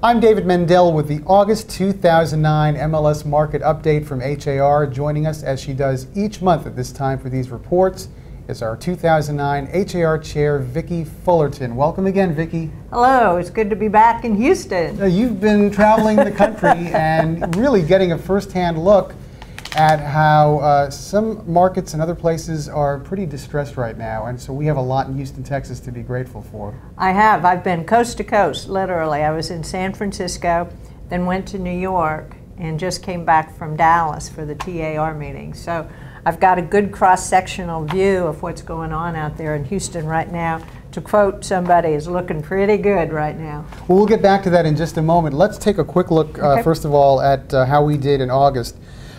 I'm David Mendel with the August 2009 MLS Market Update from HAR. Joining us, as she does each month at this time for these reports, is our 2009 HAR Chair, Vicki Fullerton. Welcome again, Vicki. Hello, it's good to be back in Houston. You've been traveling the country and really getting a first-hand look at how some markets and other places are pretty distressed right now, and so we have a lot in Houston, Texas to be grateful for. I have. I've been coast to coast, literally. I was in San Francisco, then went to New York, and just came back from Dallas for the TAR meeting. So I've got a good cross-sectional view of what's going on out there in Houston right now. To quote somebody, is looking pretty good right now. Well, we'll get back to that in just a moment. Let's take a quick look, first of all, at how we did in August.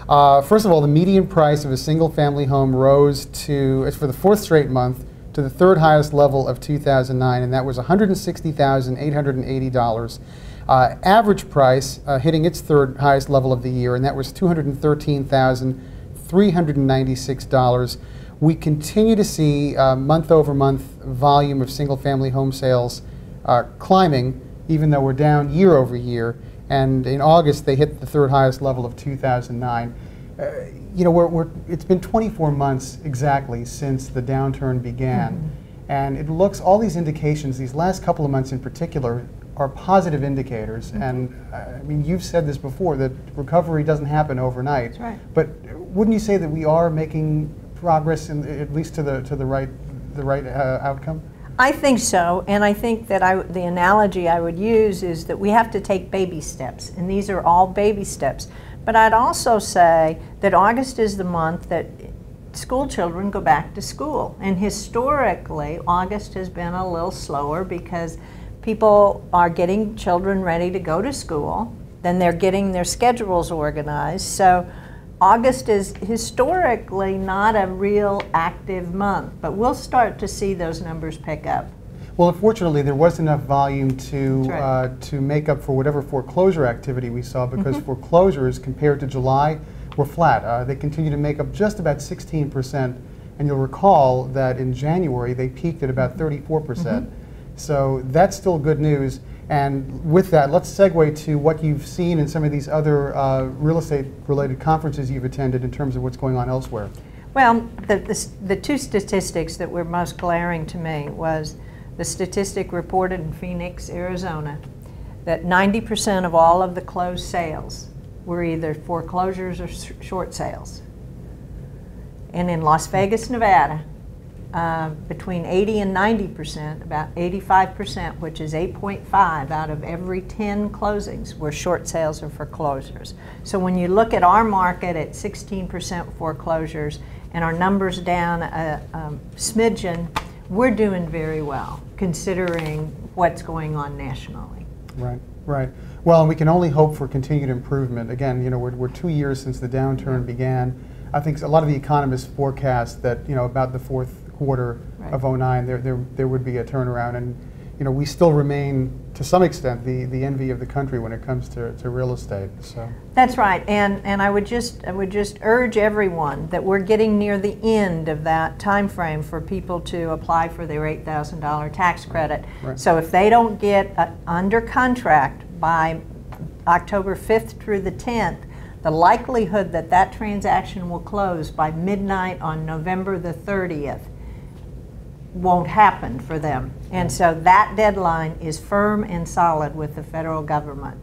First of all, the median price of a single-family home rose to, for the fourth straight month, to the third highest level of 2009, and that was $160,880. Average price hitting its third highest level of the year, and that was $213,396. We continue to see month-over-month volume of single-family home sales climbing, even though we're down year-over-year. And in August, they hit the third highest level of 2009. You know, it's been 24 months exactly since the downturn began. And it looks, all these indications, these last couple of months in particular, are positive indicators. And I mean, you've said this before, that recovery doesn't happen overnight. That's right. But wouldn't you say that we are making progress, at least to the right outcome? I think so, and I think that the analogy I would use is that we have to take baby steps, and these are all baby steps. But I'd also say that August is the month that school children go back to school, and historically August has been a little slower because people are getting children ready to go to school, then they're getting their schedules organized. So August is historically not a real active month, but we'll start to see those numbers pick up. Well, unfortunately, there was enough volume to make up for whatever foreclosure activity we saw, because foreclosures compared to July were flat. They continue to make up just about 16%, and you'll recall that in January they peaked at about 34%. So that's still good news. And with that, let's segue to what you've seen in some of these other real estate-related conferences you've attended in terms of what's going on elsewhere. Well, the two statistics that were most glaring to me was the statistic reported in Phoenix, Arizona, that 90% of all of the closed sales were either foreclosures or short sales. And in Las Vegas, Nevada, between 80 and 90%, about 85%, which is 8.5 out of every 10 closings, were short sales or foreclosures. So when you look at our market at 16% foreclosures and our numbers down a smidgen, we're doing very well considering what's going on nationally. Right, right. Well, and we can only hope for continued improvement. Again, you know, we're 2 years since the downturn began. I think a lot of the economists forecast that, you know, about the fourth quarter of 09, there would be a turnaround, and you know, we still remain to some extent the envy of the country when it comes to real estate. So that's right, and I would just urge everyone that we're getting near the end of that time frame for people to apply for their $8,000 tax credit. Right. So if they don't get under contract by October 5th through the 10th, the likelihood that that transaction will close by midnight on November the 30th won't happen for them. And so that deadline is firm and solid with the federal government.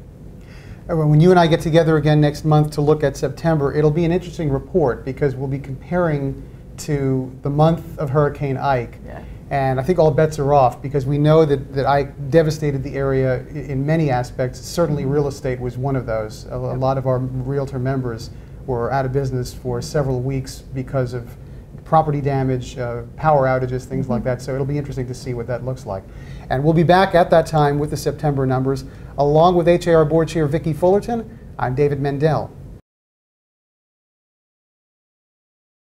When you and I get together again next month to look at September, it'll be an interesting report because we'll be comparing to the month of Hurricane Ike. Yeah. And I think all bets are off because we know that Ike devastated the area in many aspects. Certainly real estate was one of those. A lot of our realtor members were out of business for several weeks because of property damage, power outages, things like that. So it'll be interesting to see what that looks like. And we'll be back at that time with the September numbers. Along with HAR Board Chair Vicki Fullerton, I'm David Mendel.